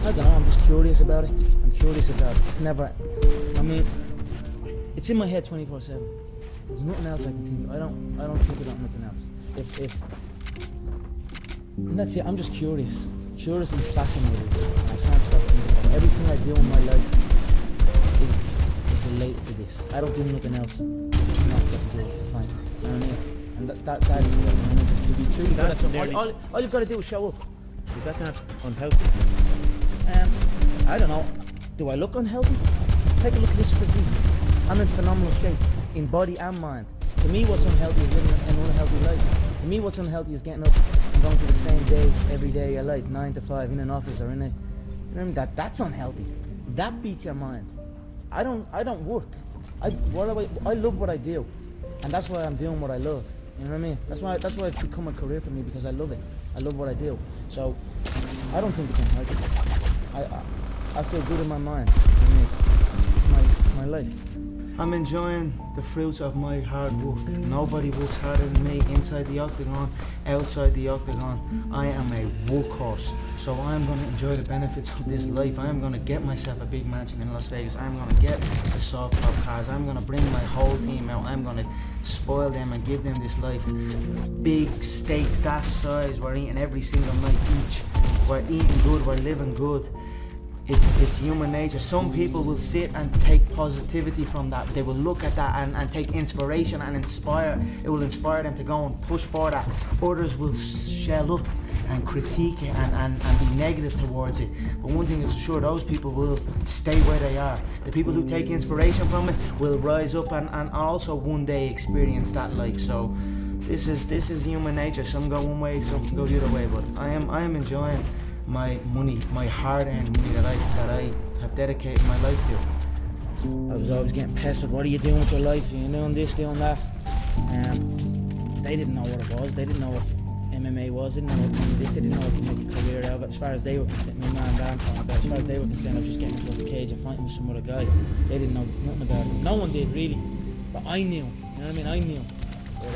I don't know, I'm just curious about it. It's never, I mean, it's in my head 24/7. There's nothing else I can think. I don't think about nothing else. And that's it. I'm just curious and fascinated. I can't stop thinking about it. Everything I do in my life is related to this. I don't do nothing else. It's not get to do it. Fine. You know what I mean? And that is what I mean. To be true. All you've got to do is show up. Is that not unhealthy? I don't know. Do I look unhealthy? Take a look at this physique. I'm in phenomenal shape, in body and mind. To me, what's unhealthy is living an unhealthy life. To me, what's unhealthy is getting up and going through the same day every day of your life, 9 to 5, in an office or in a. Remember that's unhealthy. That beats your mind. I don't work. I love what I do, and that's why I'm doing what I love. You know what I mean? That's why it's become a career for me, because I love it. I love what I do. So I don't think it's unhealthy. I feel good in my mind. I mean, it's my life. I'm enjoying the fruits of my hard work. Nobody works harder than me inside the octagon, outside the octagon. I am a workhorse, so I'm going to enjoy the benefits of this life. I'm going to get myself a big mansion in Las Vegas. I'm going to get the soft top cars. I'm going to bring my whole team out. I'm going to spoil them and give them this life. Big steaks that size, we're eating every single night each. We're eating good, we're living good. It's human nature. Some people will sit and take positivity from that. They will look at that and take inspiration and inspire. It will inspire them to go and push for that. Others will shell up and critique it and be negative towards it. But one thing is sure, those people will stay where they are. The people who take inspiration from it will rise up and also one day experience that life. So this is human nature. Some go one way, some go the other way. But I am enjoying my money, my hard-earned money that I have dedicated my life to. I was always getting pestered. What are you doing with your life? Are you doing this, doing that? They didn't know what it was. They didn't know what MMA was. They didn't know what this. They didn't know what to make a career out of it. As far as they were concerned, my man Dan talking about. As far as they were concerned, I was just getting into a cage and fighting with some other guy. They didn't know nothing about it. No one did really, but I knew. You know what I mean? I knew. But,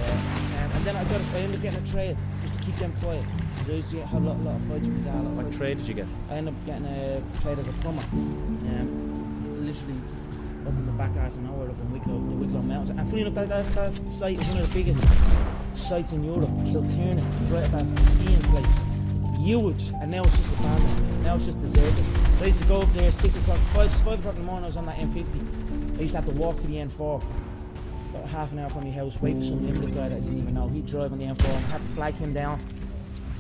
and then I ended up getting a trade just to keep them quiet. I used to have a lot of fights with my dad. What trade did you get? I ended up getting a trade as a plumber. Literally up in the back arse of nowhere, up in the Wicklow Mountains. And funny enough, that site is one of the biggest sites in Europe. Kilterne, right about a skiing place. Huge, and now it's just abandoned. Now it's just deserted. So I used to go up there 6 o'clock, 5 o'clock in the morning. I was on that M50. I used to have to walk to the N4. About half an hour from my house, wait for some limited guy that I didn't even know. He'd drive on the M4 and I had to flag him down.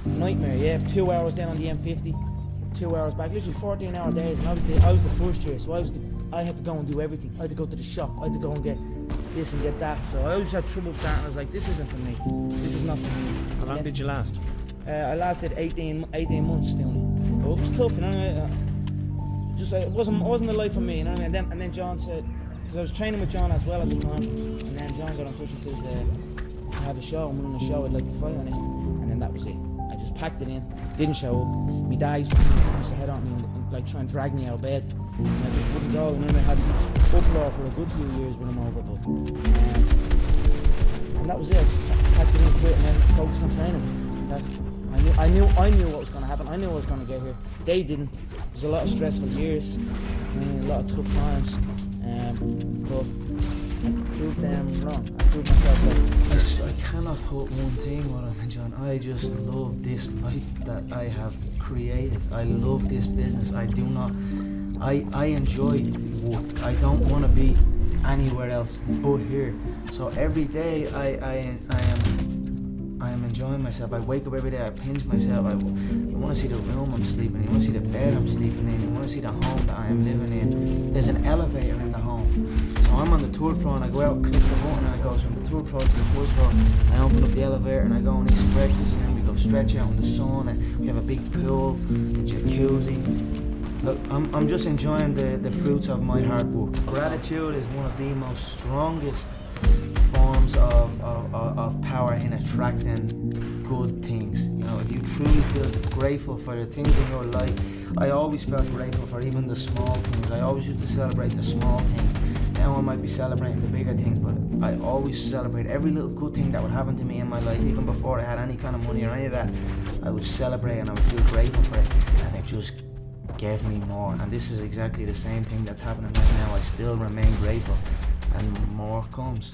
Nightmare, yeah. 2 hours down on the M50, 2 hours back. Literally 14-hour days, and I was the first year, so I had to go and do everything. I had to go to the shop. I had to go and get this and get that. So I always had trouble with that, and I was like, this isn't for me. This is not for me. How long did you last? I lasted 18 months doing it. But it was tough, you know. Just it wasn't the life for me, you know what I mean. And then John said, because I was training with John as well at the time, and then John got in touch and says, I have a show. I'm running a show. I'd like to fight on it, and then that was it. I just packed it in, didn't show up. My dad used to head on me and like try and drag me out of bed. And I just wouldn't go. And then I had uproar for a good few years with him over, but and that was it. I just packed it in, quit, and then focused on training. I knew what was going to happen. I knew I was going to get here. They didn't. There's a lot of stressful years, a lot of tough times, but I proved them wrong. I proved myself wrong. I cannot put one thing what I'm enjoying. I just love this life that I have created. I love this business. I enjoy work. I don't want to be anywhere else but here. So every day I am enjoying myself. I wake up every day, I pinch myself. You want to see the room I'm sleeping in, you want to see the bed I'm sleeping in, you want to see the home that I am living in. There's an elevator in the home. So I'm on the third floor and I go out, click the button, and it goes from the third floor to the first floor. I open up the elevator and I go and eat some breakfast, and then we go stretch out in the sun, and we have a big pool, a jacuzzi. Look, I'm just enjoying the fruits of my hard work. Gratitude is one of the most strongest forms of power in attracting good things. You know, if you truly feel grateful for the things in your life, I always felt grateful for even the small things. I always used to celebrate the small things. Now I might be celebrating the bigger things, but I always celebrate every little good thing that would happen to me in my life, even before I had any kind of money or any of that. I would celebrate and I would feel grateful for it, and it just gave me more, and this is exactly the same thing that's happening right now. I still remain grateful, and more comes.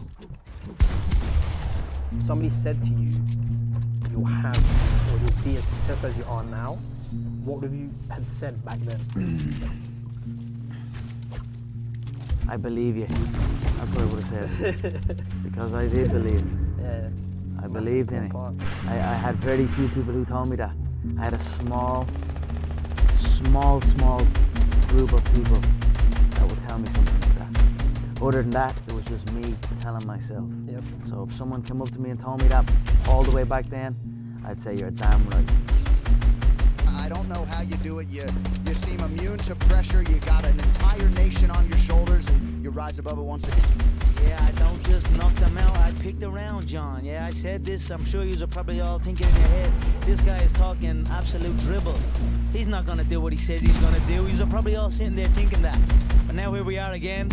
If somebody said to you, you'll have, or you'll be as successful as you are now, what would you have said back then? I believe you. That's what I would have said. Because I did believe. Yeah, I believed in it. I had very few people who told me that. I had a small group of people that would tell me something like that. Other than that, it was just me telling myself. Yep. So if someone came up to me and told me that all the way back then, I'd say you're damn right. I don't know how you do it. You seem immune to pressure. You got an entire nation on your shoulders, and you rise above it once again. Yeah, I don't just knock them out, I picked around, John. Yeah, I said this, I'm sure you're probably all thinking in your head, this guy is talking absolute dribble. He's not gonna do what he says he's gonna do. You're probably all sitting there thinking that. But now here we are again,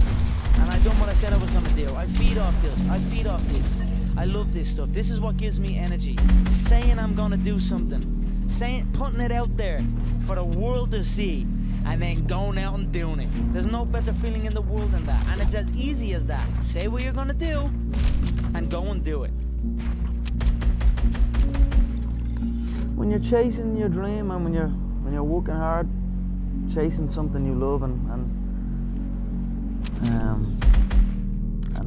and I done what I said I was gonna do. I feed off this. I love this stuff. This is what gives me energy. Saying I'm gonna do something. Putting it out there for the world to see, and then going out and doing it. There's no better feeling in the world than that, and it's as easy as that. Say what you're gonna do, and go and do it. When you're chasing your dream, and when you're working hard, chasing something you love, and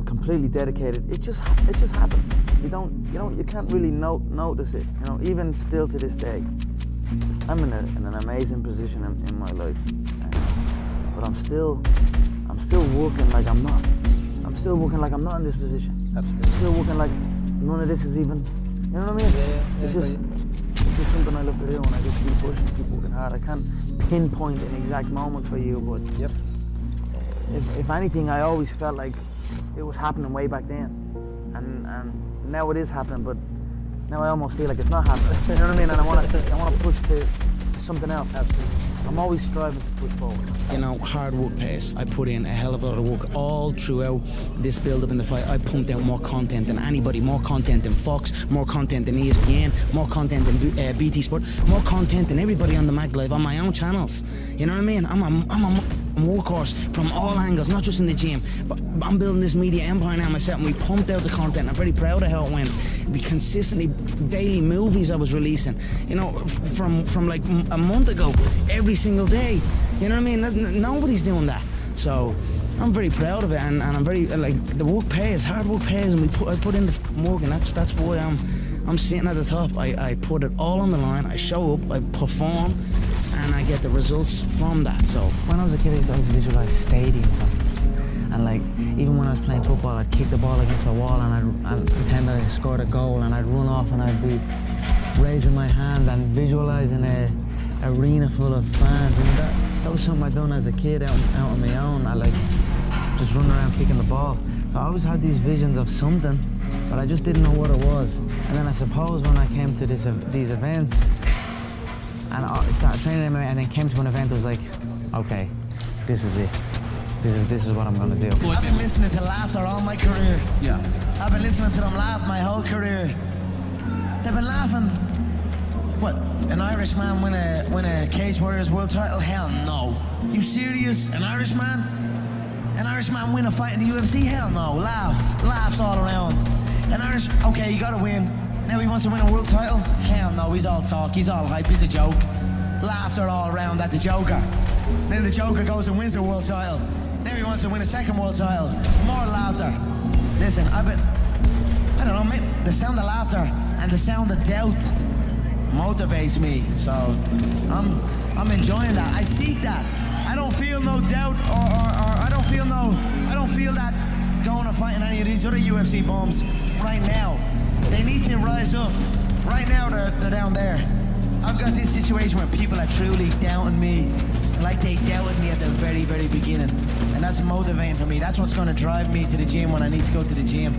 completely dedicated, it just happens. You can't really notice it. You know, even still to this day, I'm in an amazing position in my life, but I'm still working like I'm not. I'm still working like I'm not in this position. Absolutely. I'm still working like none of this is even. You know what I mean? Yeah, it's just something I love to do, and I just keep pushing, keep working hard. I can't pinpoint an exact moment for you, but yep. If anything, I always felt like it was happening way back then, and now it is happening, but now I almost feel like it's not happening. You know what I mean? And I want to push to something else. Absolutely. I'm always striving to push forward. You know, hard work pays. I put in a hell of a lot of work all throughout this build-up in the fight. I pumped out more content than anybody, more content than Fox, more content than ESPN, more content than BT Sport, more content than everybody on the Mag Live on my own channels. You know what I mean? I'm a workhorse from all angles, not just in the gym. But I'm building this media empire now myself, and we pumped out the content. I'm very proud of how it went. We consistently, daily movies I was releasing, you know, from like a month ago, every single day. You know what I mean? Nobody's doing that. So I'm very proud of it, and I'm very, like, the work pays, hard work pays, and I put in the work, and that's why I'm sitting at the top. I put it all on the line, I show up, I perform, and I get the results from that. So when I was a kid, I used to always visualize stadiums, and like, even when I was playing football, I'd kick the ball against the wall, and I'd pretend that I scored a goal, and I'd run off, and I'd be raising my hand and visualizing a arena full of fans, and that was something I'd done as a kid out on my own. I like just running around kicking the ball. So I always had these visions of something, but I just didn't know what it was. And then I suppose when I came to these events, and I started training and then came to an event, it was like, okay, this is it. This is what I'm gonna do. I've been listening to laughter all my career. Yeah. I've been listening to them laugh my whole career. They've been laughing. What? An Irishman win a Cage Warriors world title? Hell no. You serious? An Irishman? An Irishman win a fight in the UFC? Hell no. Laughs all around. Okay, you gotta win. Now he wants to win a world title? Hell no, he's all talk, he's all hype, he's a joke. Laughter all around at the Joker. Then the Joker goes and wins the world title. Now he wants to win a second world title. More laughter. Listen, I don't know, maybe the sound of laughter and the sound of doubt motivates me. So I'm enjoying that. I seek that. I don't feel no doubt or I don't feel that going and fighting any of these other UFC bums right now. They need to rise up. Right now they're down there. I've got this situation where people are truly doubting me, like they doubted me at the very, very beginning. And that's motivating for me. That's what's going to drive me to the gym when I need to go to the gym.